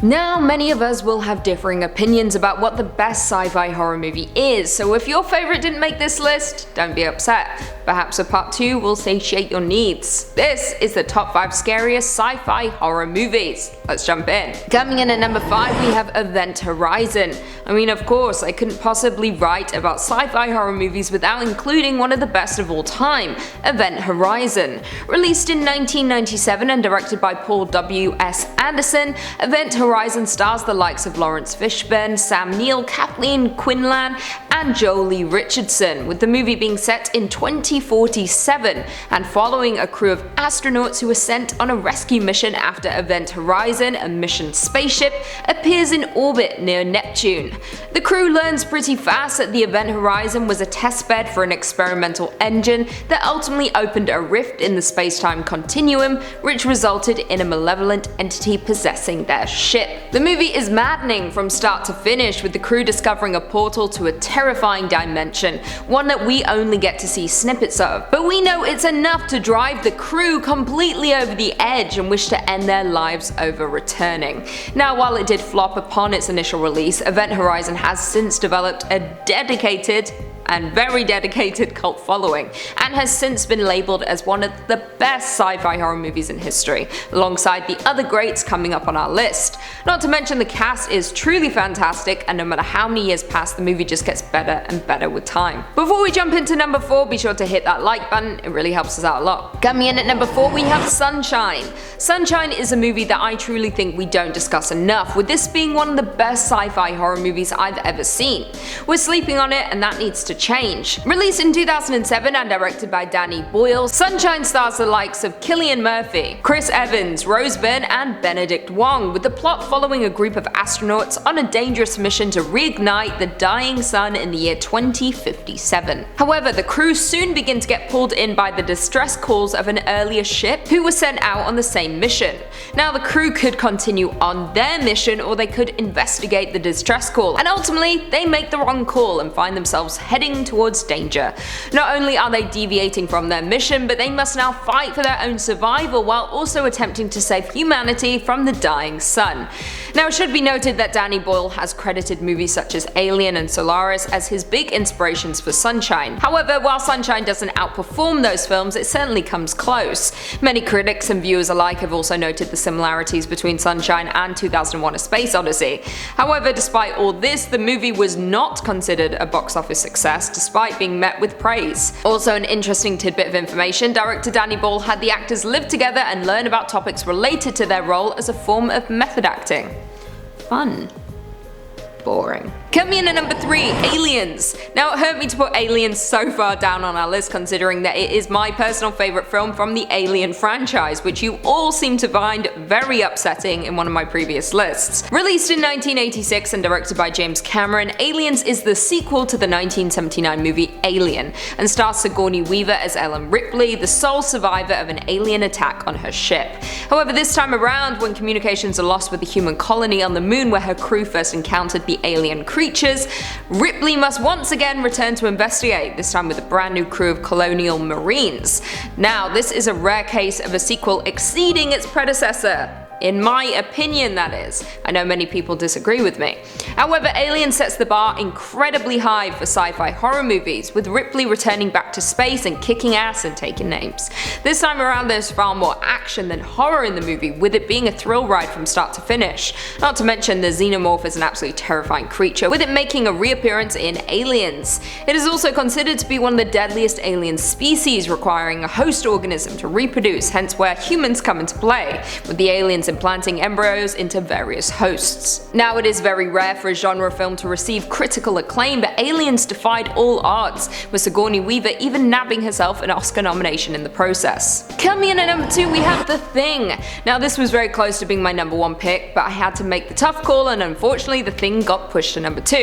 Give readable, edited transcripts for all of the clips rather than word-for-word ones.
Now, many of us will have differing opinions about what the best sci-fi horror movie is, so if your favourite didn't make this list, don't be upset. Perhaps a part 2 will satiate your needs. This is the top 5 scariest sci-fi horror movies. Let's jump in. Coming in at number 5, we have Event Horizon. I mean, of course, I couldn't possibly write about sci-fi horror movies without including one of the best of all time, Event Horizon. Released in 1997 and directed by Paul W.S. Anderson, Event Horizon stars the likes of Lawrence Fishburne, Sam Neill, Kathleen Quinlan, and Jolie Richardson, with the movie being set in 2047 and following a crew of astronauts who are sent on a rescue mission after Event Horizon, a mission spaceship, appears in orbit near Neptune. The crew learns pretty fast that the Event Horizon was a testbed for an experimental engine that ultimately opened a rift in the space-time continuum, which resulted in a malevolent entity possessing their ship. The movie is maddening from start to finish, with the crew discovering a portal to a terrifying dimension, one that we only get to see snippets of. But we know it's enough to drive the crew completely over the edge and wish to end their lives over returning. Now, while it did flop upon its initial release, Event Horizon has since developed a dedicated and very dedicated cult following, and has since been labelled as one of the best sci-fi horror movies in history, alongside the other greats coming up on our list. Not to mention the cast is truly fantastic, and no matter how many years pass, the movie just gets better and better with time. Before we jump into number 4, be sure to hit that like button, it really helps us out a lot. Coming in at number 4, we have Sunshine. Sunshine is a movie that I truly think we don't discuss enough, with this being one of the best sci-fi horror movies I've ever seen. We're sleeping on it, and that needs to change. Released in 2007 and directed by Danny Boyle, Sunshine stars the likes of Cillian Murphy, Chris Evans, Rose Byrne, and Benedict Wong, with the plot following a group of astronauts on a dangerous mission to reignite the dying sun in the year 2057. However, the crew soon begin to get pulled in by the distress calls of an earlier ship who was sent out on the same mission. Now, the crew could continue on their mission, or they could investigate the distress call, and ultimately they make the wrong call and find themselves heading towards danger. Not only are they deviating from their mission, but they must now fight for their own survival while also attempting to save humanity from the dying sun. Now, it should be noted that Danny Boyle has credited movies such as Alien and Solaris as his big inspirations for Sunshine. However, while Sunshine doesn't outperform those films, it certainly comes close. Many critics and viewers alike have also noted the similarities between Sunshine and 2001: A Space Odyssey. However, despite all this, the movie was not considered a box office success, despite being met with praise. Also, an interesting tidbit of information, director Danny Boyle had the actors live together and learn about topics related to their role as a form of method acting. Fun. Boring. Coming in at number 3, Aliens. Now, it hurt me to put Aliens so far down on our list, considering that it is my personal favourite film from the Alien franchise, which you all seem to find very upsetting in one of my previous lists. Released in 1986 and directed by James Cameron, Aliens is the sequel to the 1979 movie Alien, and stars Sigourney Weaver as Ellen Ripley, the sole survivor of an alien attack on her ship. However, this time around, when communications are lost with the human colony on the moon where her crew first encountered the alien creatures, Ripley must once again return to investigate, this time with a brand new crew of colonial marines. Now, this is a rare case of a sequel exceeding its predecessor. In my opinion, that is. I know many people disagree with me. However, Alien sets the bar incredibly high for sci-fi horror movies, with Ripley returning back to space and kicking ass and taking names. This time around, there's far more action than horror in the movie, with it being a thrill ride from start to finish. Not to mention, the xenomorph is an absolutely terrifying creature, with it making a reappearance in Aliens. It is also considered to be one of the deadliest alien species, requiring a host organism to reproduce, hence where humans come into play, with the aliens implanting embryos into various hosts. Now, it is very rare for a genre film to receive critical acclaim, but Aliens defied all odds, with Sigourney Weaver even nabbing herself an Oscar nomination in the process. Coming in at number 2, we have The Thing. Now, this was very close to being my number 1 pick, but I had to make the tough call, and unfortunately The Thing got pushed to number 2.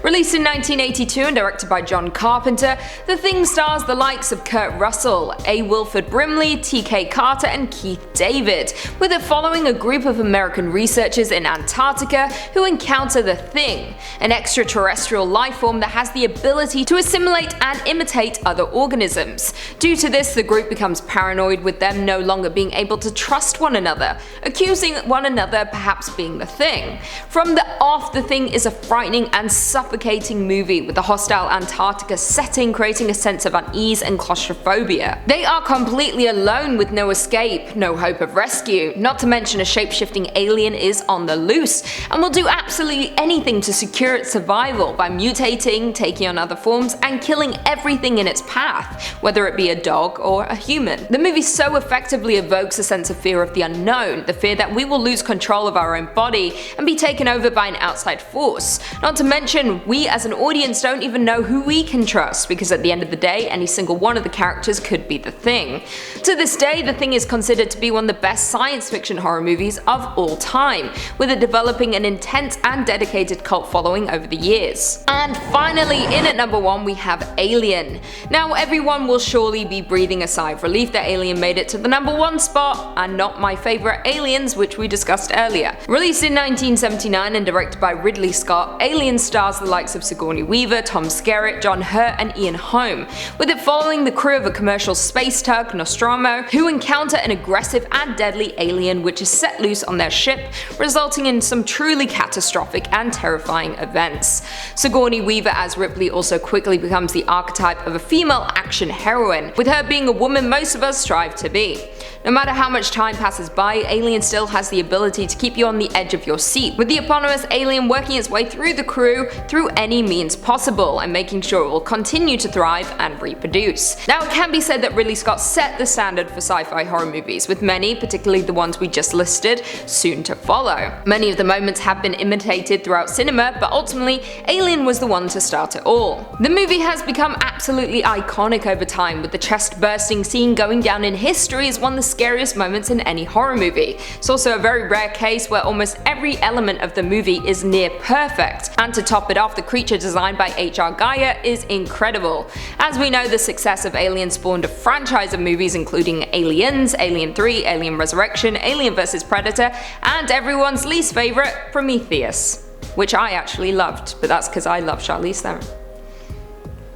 Released in 1982 and directed by John Carpenter, The Thing stars the likes of Kurt Russell, A. Wilford Brimley, T.K. Carter, and Keith David, with it following following a group of American researchers in Antarctica who encounter the Thing, an extraterrestrial life form that has the ability to assimilate and imitate other organisms. Due to this, the group becomes paranoid, with them no longer being able to trust one another, accusing one another perhaps being the Thing. From the off, The Thing is a frightening and suffocating movie with the hostile Antarctica setting creating a sense of unease and claustrophobia. They are completely alone with no escape, no hope of rescue, not to mention a shape-shifting alien is on the loose and will do absolutely anything to secure its survival by mutating, taking on other forms, and killing everything in its path, whether it be a dog or a human. The movie so effectively evokes a sense of fear of the unknown, the fear that we will lose control of our own body and be taken over by an outside force. Not to mention, we as an audience don't even know who we can trust, because at the end of the day, any single one of the characters could be the Thing. To this day, The Thing is considered to be one of the best science fiction horror movies of all time, with it developing an intense and dedicated cult following over the years. And finally, in at number 1 we have Alien. Now everyone will surely be breathing a sigh of relief that Alien made it to the number 1 spot, and not my favourite Aliens, which we discussed earlier. Released in 1979 and directed by Ridley Scott, Alien stars the likes of Sigourney Weaver, Tom Skerritt, John Hurt and Ian Holm, with it following the crew of a commercial space tug, Nostromo, who encounter an aggressive and deadly alien which is set loose on their ship, resulting in some truly catastrophic and terrifying events. Sigourney Weaver as Ripley also quickly becomes the archetype of a female action heroine, with her being a woman most of us strive to be. No matter how much time passes by, Alien still has the ability to keep you on the edge of your seat, with the eponymous alien working its way through the crew through any means possible and making sure it will continue to thrive and reproduce. Now it can be said that Ridley Scott set the standard for sci-fi horror movies, with many, particularly the ones we just listed, soon to follow. Many of the moments have been imitated throughout cinema, but ultimately Alien was the one to start it all. The movie has become absolutely iconic over time, with the chest-bursting scene going down in history as one of the scariest moments in any horror movie. It's also a very rare case where almost every element of the movie is near perfect, and to top it off, the creature designed by H.R. Giger is incredible. As we know, the success of Alien spawned a franchise of movies including Aliens, Alien 3, Alien Resurrection, Alien vs Predator, and everyone's least favourite, Prometheus, which I actually loved, but that's because I love Charlize Theron.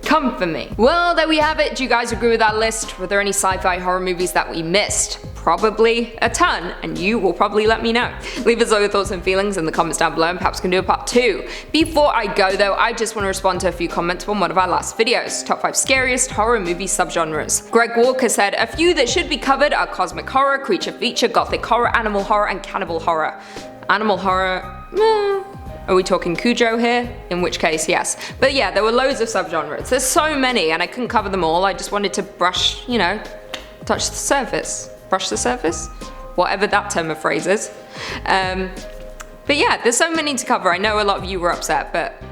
Come for me. Well, there we have it. Do you guys agree with that list? Were there any sci-fi horror movies that we missed? Probably a ton, and you will probably let me know. Leave us all your thoughts and feelings in the comments down below, and perhaps can do a part 2. Before I go though, I just want to respond to a few comments from one of our last videos, top 5 scariest horror movie subgenres. Greg Walker said, a few that should be covered are cosmic horror, creature feature, gothic horror, animal horror, and cannibal horror. Animal horror, are we talking Cujo here? In which case, yes. But yeah, there were loads of subgenres. There's so many, and I couldn't cover them all. I just wanted to brush, touch the surface. Brush the surface? Whatever that term of phrase is. But yeah, there's so many to cover. I know a lot of you were upset, but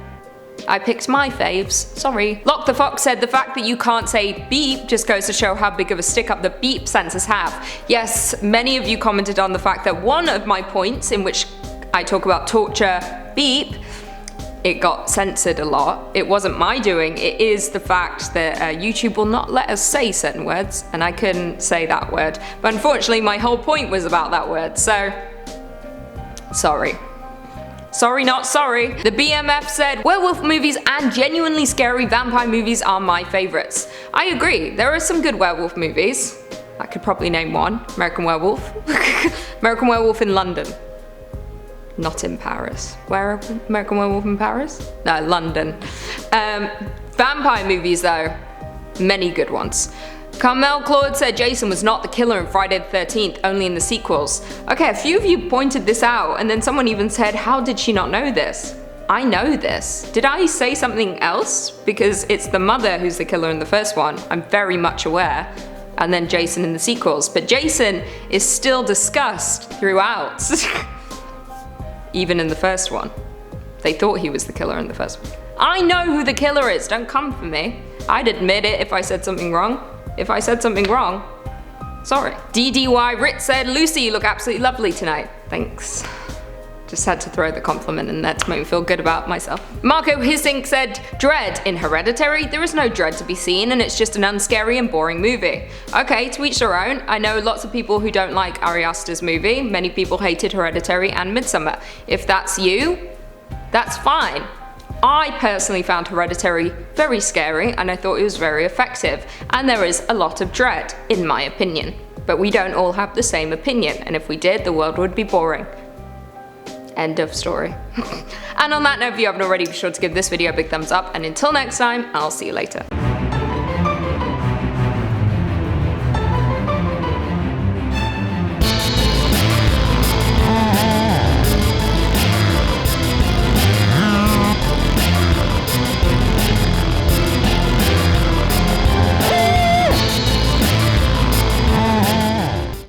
I picked my faves, sorry. Lock the Fox said, the fact that you can't say beep just goes to show how big of a stick up the beep sensors have. Yes, many of you commented on the fact that one of my points in which I talk about torture beep, it got censored a lot. It wasn't my doing, it is the fact that YouTube will not let us say certain words, and I couldn't say that word. But unfortunately my whole point was about that word, so sorry. Sorry not sorry. The BMF said, werewolf movies and genuinely scary vampire movies are my favourites. I agree, there are some good werewolf movies. I could probably name one, American Werewolf. American Werewolf in London. Not in Paris. Where American Werewolf in Paris? No, London. Vampire movies though, many good ones. Carmel Claude said Jason was not the killer in Friday the 13th, only in the sequels. Okay, a few of you pointed this out, and then someone even said, how did she not know this? I know this. Did I say something else? Because it's the mother who's the killer in the first one. I'm very much aware. And then Jason in the sequels. But Jason is still discussed throughout. Even in the first one. They thought he was the killer in the first one. I know who the killer is, don't come for me. I'd admit it if I said something wrong. If I said something wrong, sorry. DDY Rit said, Lucy, you look absolutely lovely tonight. Thanks. Just had to throw the compliment in there to make me feel good about myself. Marco Hissink said, dread. In Hereditary, there is no dread to be seen and it's just an unscary and boring movie. Okay, to each their own. I know lots of people who don't like Ari Aster's movie. Many people hated Hereditary and Midsommar. If that's you, that's fine. I personally found Hereditary very scary and I thought it was very effective. And there is a lot of dread, in my opinion. But we don't all have the same opinion, and if we did, the world would be boring. End of story. And on that note, if you haven't already, be sure to give this video a big thumbs up, and until next time, I'll see you later.